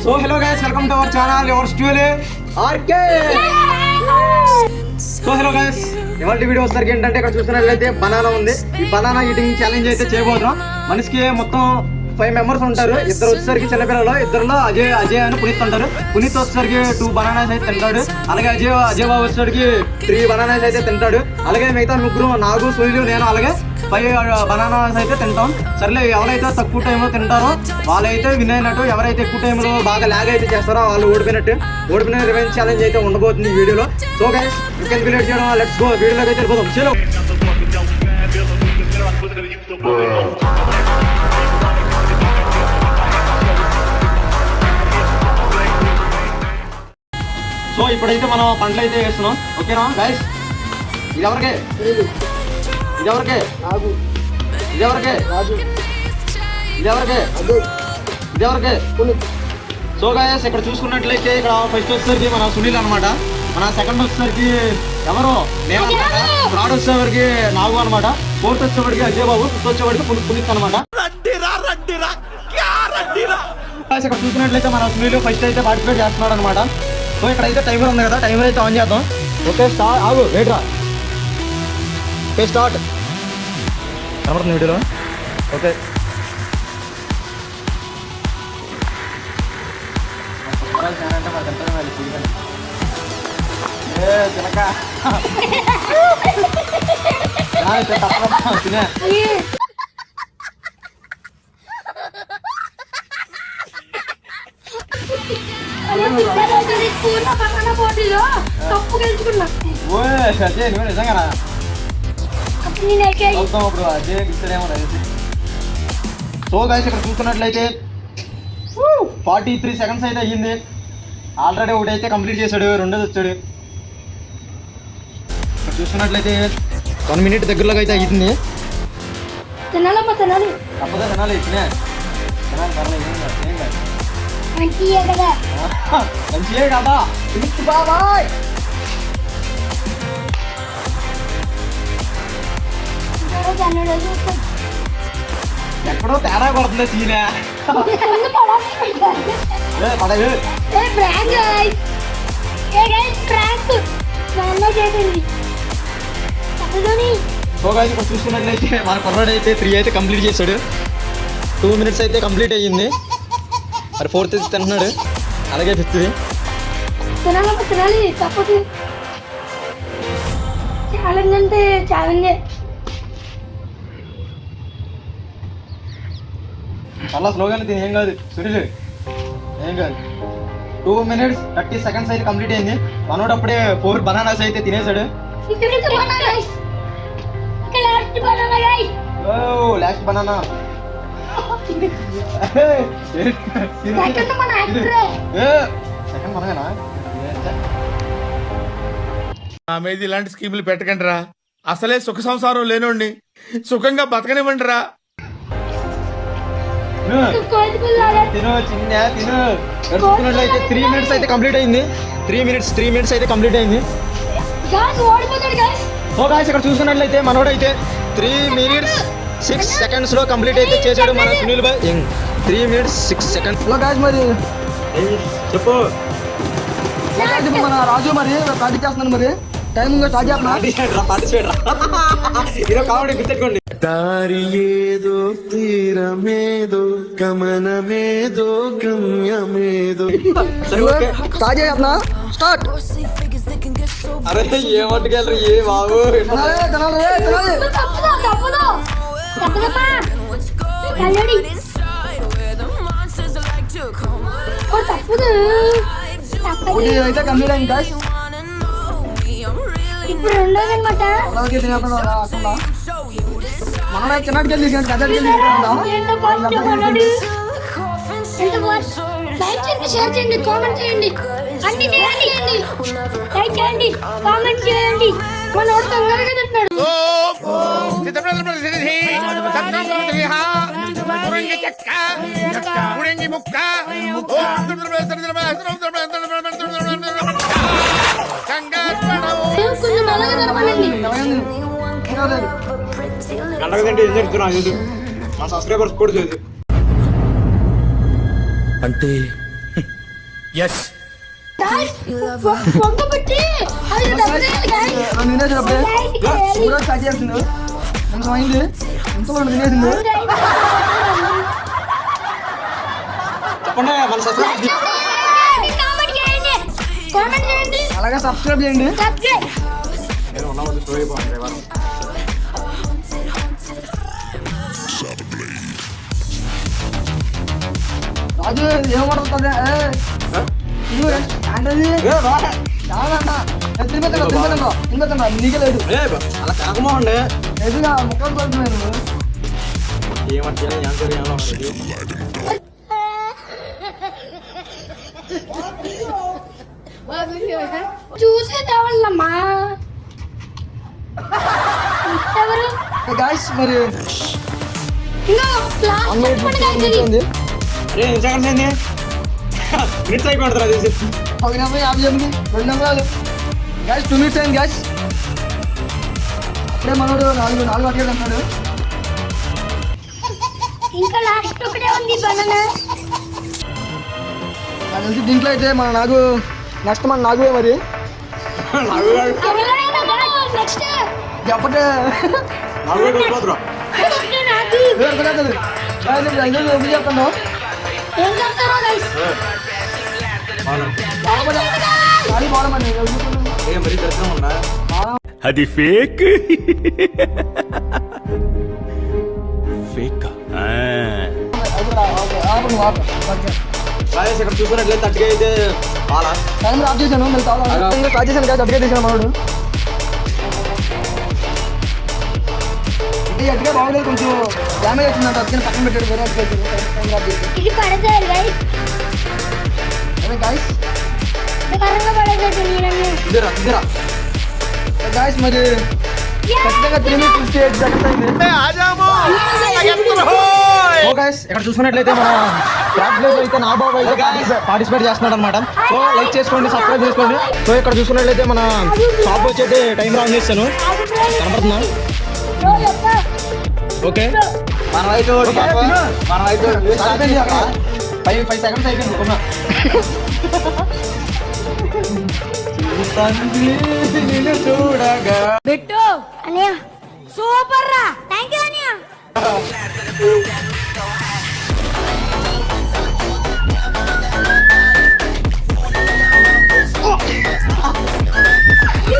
So hello guys, welcome to our channel your studio RK. So hello guys, ఇవాళ video వచ్చేసరికి ఏంటంటే ఇక్కడ చూస్తున్నట్లయితే బనానా ఉంది. ఈ బనానా ఈటింగ్ ఛాలెంజ్ అయితే చేయబోతున్నాం. మనిషికి మొత్తం 5 మెంబర్స్ ఉంటారు. ఇద్దరు వచ్చేసరికి చిన్నపిల్లలు, ఇద్దరులో అజయ్ అని పునీత్ ఉంటారు. పునీత్ వచ్చేసరికి 2 బనానాస్ అయితే తింటాడు. అలాగే అజయ్ బాబు వచ్చేసరికి 3 బనానాస్ అయితే తింటాడు. అలాగే మిగతా ముగ్గురు, నాగు, సూర్యులు, నేను అలాగే 5 బనానాస్ అయితే తింటాం. సర్లే, ఎవరైతే తక్కువ టైంలో తింటారో వాళ్ళైతే విన్ అయినట్టు, ఎవరైతే ఎక్కువ టైంలో బాగా లాగ్ అయితే చేస్తారో వాళ్ళు ఓడిపోయినట్టు. ఓడిపోయిన రివెంజ్ ఛాలెంజ్ అయితే ఉండబోతుంది ఈ వీడియోలో. సో గైస్, ఇంకెందుకు లేట్ చేయడం, లెట్స్ గో వీడియోలోకి అయితే వెళ్ళిపోదాం. చలో. సో ఇప్పుడైతే మనం పంటలు అయితే వేస్తున్నాం. ఓకేనా గైస్? ఇది ఎవరికే? ఇది ఎవరికే? ఇది ఎవరికే? ఇది ఎవరికే? ఇది ఎవరికే? సో గైస్, ఇక్కడ చూసుకున్నట్లయితే ఇక్కడ ఫస్ట్ వచ్చేసరికి మన సునీల్ అనమాట. మన సెకండ్ వచ్చేసరికి ఎవరు? నేను అనమాట. థర్డ్ వచ్చేసరికి నాగు అనమాట. ఫోర్త్ వచ్చేవాడికి అజయ్ బాబు. ఫిఫ్త్ వచ్చేవాడికి పునీత్ అనమాట. ఇక్కడ చూసుకున్నట్లయితే మన సునీల్ ఫస్ట్ అయితే పార్టిసిపేట్ చేస్తున్నాడు అనమాట. సో ఇక్కడైతే టైమర్ ఉంది కదా, టైమర్ అయితే ఆన్ చేద్దాం. Okay, start. ఆగు, వెయిట్ రా. Okay, start. కనబడుతుంది వీడియోలో. ఓకే, నిజంగా సో గైస్, ఇక్కడ చూస్తున్నట్లయితే 43 సెకండ్స్ అయితే అయ్యింది. ఆల్రెడీ ఒకటి అయితే కంప్లీట్ చేశాడు, రెండోది వచ్చాడు. ఇక్కడ చూస్తున్నట్లయితే 1 మినిట్ దగ్గరలోకి అయితే అయ్యింది. తప్పదా తినాలి, మంచియే కదా. బాబాయ్, ఎక్కడో తేడా కొడుతుంది సీనే. సో గైస్, ఇక్కడ చూసుకున్నట్లయితే మన కుర్రాడు అయితే 3 అయితే కంప్లీట్ చేశాడు. 2 మినిట్స్ అయితే కంప్లీట్ అయ్యింది. మరి 4th తింటున్నాడు. అలాగే 5th తినాలి. తప్పదు. ఛాలెంజ్ అంటే ఛాలెంజే. చాలా స్లోగానే తిని, ఏం కాదు సునీల్, ఏం కాదు. 2 మినిట్స్ 30 సెకండ్స్ అయితే కంప్లీట్ అయింది. మనోడు అప్పుడే 4 బనానాస్ అయితే తినేసాడు. Last banana. సెకండ్ మనమేనా? నా మీద ఇలాంటి స్కీములు పెట్టకండి రా. అసలే సుఖ సంసారం లేనోండి, సుఖంగా బతకనివ్వండి రా. తిను చిన్న తిను. చూసుకున్నట్లయితే 3 మినిట్స్ అయితే కంప్లీట్ అయింది. 3 మినిట్స్ అయితే కంప్లీట్ అయింది. సో గాయ్స్, ఇక్కడ చూసుకున్నట్లయితే మనోడైతే 3 మినిట్స్ 6 సెకండ్స్ లో కంప్లీట్ అయితే చేశాడు మన సునీల్ బాయ్. 3 మినిట్స్ 6 సెకండ్స్ లో గాయ్స్. మరి చెప్పు మన రాజు మరి పార్టీ చేస్తున్నాను. మరి టైం స్టార్ట్ చేస్తున్నా. కామెడీ గుర్తెట్టుకోండి. దారి ఏదో తీరమేదో గమనమేదో గమ్యమేదో. స్టార్ట్ చేస్తున్నా. స్టార్ట్. అరే ఏమట్టుకెళ్ళరు ఏ బాబు. అయితే కంప్లీట్ అయింది గాయ్స్. ఇప్పుడు రెండోది అనమాట. మన చిన్నకి లైక్ చేయండి, షేర్ చేయండి, కామెంట్ చేయండి, అన్ని చేయండి. లైక్ చేయండి, కామెంట్ చేయండి. మన వాడు తొందరగా తింటున్నాడు. కొంచెం మెల్లగా జరపాలండి. సబ్స్క్రైబర్స్ కూడా అంటే ఎస్ పొంగ పెట్టి అది డబ్బులు గాయస్ తినేసినప్పుడే కూడా స్టార్ట్ చేస్తుండు ఎంత అయింది ఎంతమంది తినేసిండు చెప్పండి మన సబ్స్క్రైబ్ కామెంట్ చేయండి అలాగే సబ్స్క్రైబ్ చేయండి సబ్స్క్రైబ్ రాజు ఏమడుతుంది నీకే లేదు అలా కనకమోహండి ఎదుగా ముక్కలు పడుతున్నాయి నువ్వు చూసే తేవాళ్ళమ్మా ఎవరు గాయస్ మరి ఇంకా లాస్ట్ చెప్పండి guys ఇది. సెకండ్స్ ఏంది మినిట్స్ అయిపోతారా తీసి 50 2 నిమిషాలు గాయస్ 2 minutes అయింది గాయస్ అప్పుడే మనోడు 4 అడిగాడు అంటాడు ఇంకా లాస్ట్ ఒకటే ఉంది బనానా నాకు తెలిసి దీంట్లో అయితే మన నాగు నెక్స్ట్ మన నాగువే మరి నెక్స్ట్ చెప్పటే చెప్తాను ఏం చెప్తారో గైస్ గాలి పోవడమని అది ఫేక్ ఫేక్ ఇక్కడ చూసుకున్నట్లయితే తట్టుగా అయితే టైం ఆఫ్ చేశాను మళ్ళీ స్టార్ట్ చేశాను కదా తట్టుగా తీసాను మనోడు ఇది అట్టుగా బాగలేదు కొంచెం డ్యామేజ్ వచ్చిందంట అందుకని పక్కన పెట్టాడు వేరే టైం ఆఫ్ చేసి ఇది పడతారు గైస్ అదే గాయస్ కరంగా పడేటట్టు నేను ఇదిరా గాయస్ మరి ఖచ్చితంగా 3 minutes 58 seconds అయింది ఓ గాయ్స్ ఇక్కడ చూసుకున్నట్లయితే మన క్రాక్ ప్లేస్ అయితే నా బాబు అయితే పార్టిసిపేట్ చేస్తున్నాడు అనమాట సో లైక్ చేసుకోండి సబ్స్క్రైబ్ చేసుకోండి సో ఇక్కడ చూసుకున్నట్లయితే మన షాప్ వచ్చి అయితే టైం ఆన్ చేస్తాను కనపడుతుందా ఓకే మన వైపు 5 seconds అయిపోయింది కొన్నా చూడగా పెట్టు అన్నయ్య సూపర్ రా థాంక్యూ అన్నయ్య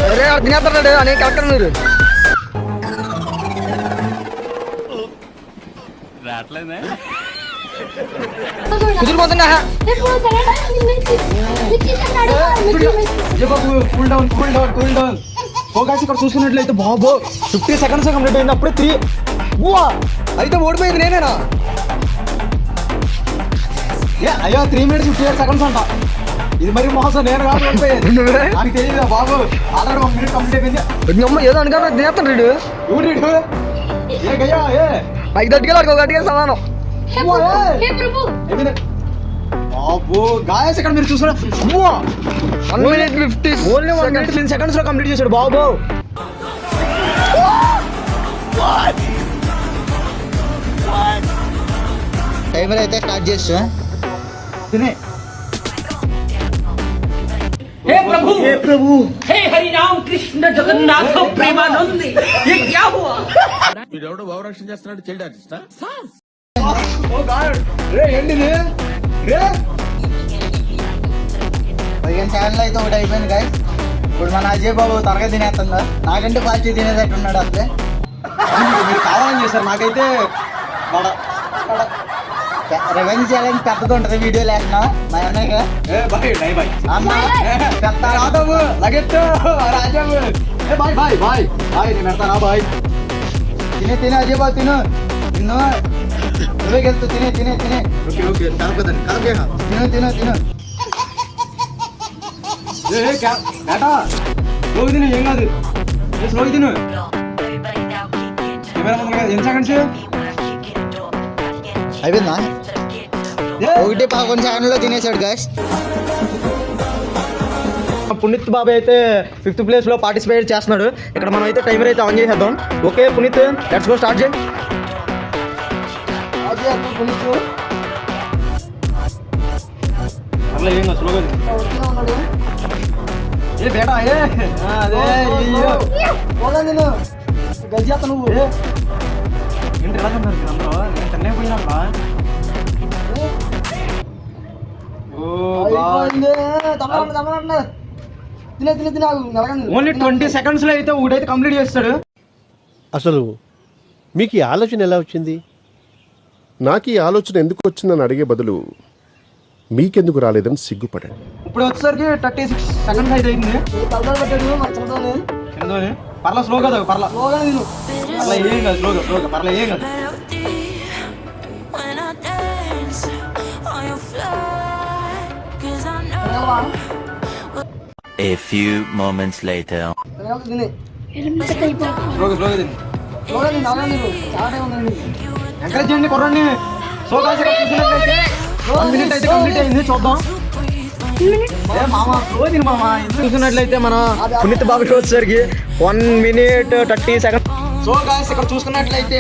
అరే తినేస్తున్నాడు అనేక కరెక్టర్ మీరు రావట్లేదా కుదిరిపోతుందా ఇప్పుడు కూల్ డౌన్ ఫోకస్ ఇక్కడ చూసుకున్నట్లయితే బాబు 50 seconds కంప్లీట్ అయింది అప్పుడే 3 అయితే ఓడిపోయింది నేనేనా అయ్యో 3 minutes 58 seconds అంట ఇది మరి మోసం నేను కాదు ఓడిపోయేది నాకు తెలియదు బాబు ఆల్రెడీ 1 minute కంప్లీట్ అయిపోయింది అమ్మ ఏదో అనుకున్నా తినేస్తాడు ఎవరు ఏ గయ్యా ఏ పైకి తట్టుగా గట్టిగా సమానం హే ప్రభు బాబు గాయస్ ఇక్కడ మీరు చూసారా 1 minute 50 ఓన్లీ 1 minute 10 seconds లో కంప్లీట్ చేశాడు బాబు టైమర్ అయితే స్టార్ట్ చేస్తా తినే हे प्रभु हे हरि राम कृष्ण जगन्नाथ प्रेमानंद ये क्या हुआ వీడెవడో భావరక్షణ చేస్తున్నాడు చైల్డ్ ఆర్టిస్టా ఓ గాడ్ రే ఏంటిది రే 15 ఛానల్ అయితే ఒకటి అయిపోయింది గాయస్ ఇప్పుడు మన అజయ్ బాబు త్వరగా తినేస్తుందా నాకంటే ఫాస్ట్ తినేటట్టున్నాడు అసలే మీరు కావాలని చేశారు నాకైతే రెవెన్యూ ఛాలెంజ్ పెద్దది ఉంటుంది వీడియో లేకుండా మా అన్నయ్య అన్న పెద్ద రాబాబు లగెత్తు రాజాబు బాయ్ బాయ్ బాయ్ బాయ్ నేను పెడతానా బాయ్ తినే అజయ్ బాబు తిను నువ్వే గెలుతూ తినే ఓకే ఓకే తిను బేటా స్లోగా తిను ఏం కాదు స్లోగా తిను ఎన్ని సెకండ్స్ అయిపోయిందా 1:11 సెకండ్లో తినేసాడు గాయస్ పునీత్ బాబాయ్ అయితే 5th place లో పార్టిసిపేట్ చేస్తున్నాడు ఇక్కడ మనం అయితే టైమర్ అయితే ఆన్ చేసేద్దాం okay Puneet let's go start చేయండి పర్లే ఏం కాదు స్లోగా ఉడుకుతూనే ఉన్నాడు. ఏ బేటా ఏ అదే పోదా నేను గజ్జి చేస్తా నువ్వు. ఏంటి ఎలా ఉన్నారు మీరు అందరూ నేను తిన్నే పోయినా ఓన్లీ 20 seconds లో అయితే ఒకటైతే కంప్లీట్ చేస్తాడు. అసలు మీకు ఈ ఆలోచన ఎలా వచ్చింది? నాకు ఈ ఆలోచన ఎందుకు వచ్చిందని అడిగే బదులు మీకెందుకు రాలేదని సిగ్గుపడాను. ఇప్పుడు వచ్చేసరికి 36 seconds అయితే అయింది. చిన్నదోని పర్లా స్లో కదా పర్లా పర్లా ఏం కాదు స్లోగా పర్లా ఏం కాదు. A few moments later. స్లోగా ఎంకరేజ్ చేయండి కుర్రాన్ని. సో గాయ్స్ ఇక్కడ చూసినట్లయితే 1 minute అయితే కంప్లీట్ అయింది. చూద్దాం ఏ మామ స్లో తిని మామ. చూసినట్లయితే మన పునీత్ బాబు వచ్చేసరికి 1 minute 30 seconds. సో గాయ్స్ ఇక్కడ చూసుకున్నట్లయితే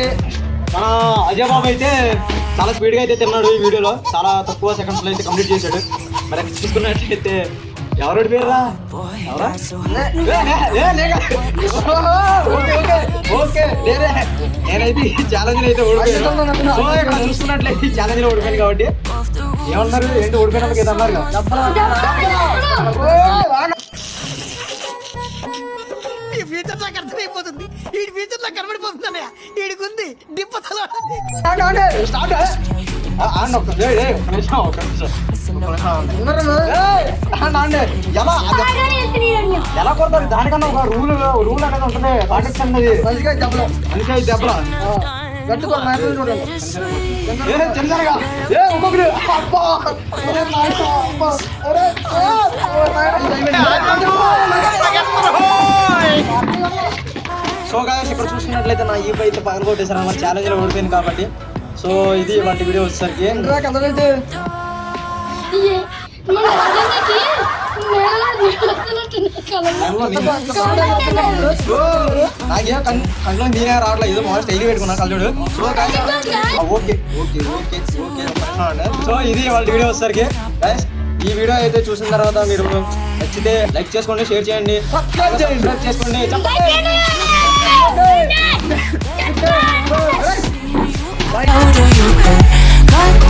మన అజయ్ బాబు అయితే చాలా స్పీడ్గా అయితే తిన్నాడు. ఈ వీడియోలో చాలా తక్కువ సెకండ్స్లో అయితే కంప్లీట్ చేశాడు. మరి చూసుకున్నట్లయితే ఎవరు ఓడిపోయారా? ఓకే నేనైతే ఈ ఛాలెంజ్ అయితే ఓడిపోయాను. సో ఇక్కడ చూసుకున్నట్లయితే ఈ ఛాలెంజ్ లో ఓడిపోయాను కాబట్టి ఏమన్నారు ఏంటి ఓడిపోయినా కదా అన్నారు కదా. ఎలా కొడతారు దానికన్నా ఒక రూల్ అనేది ఉంటుంది. పాటిక్స్ అన్నది మనిషిగా దెబ్బలా చెందరగా ఒక్కొక్కరు సో గాయ్స్ ఇక్కడ చూసుకున్నట్లయితే నా ఈ అయితే పగల కొట్టేసారు అన్నమాట. ఛాలెంజ్ లో ఓడిపోయింది కాబట్టి. సో ఇది వాటి వీడియో వచ్చేసరికి నాకేం కళ్ళు నేనే రావట్లేదు. ఏదో మామూలు స్టైల్ పెట్టుకున్నా కళ్ళుడు. సో ఓకే సో ఇది వాళ్ళ వీడియో వచ్చేసరికి గైస్ ఈ వీడియో అయితే చూసిన తర్వాత మీరు నచ్చితే లైక్ చేసుకోండి, షేర్ చేయండి, సబ్స్క్రైబ్ చేసుకోండి. How do you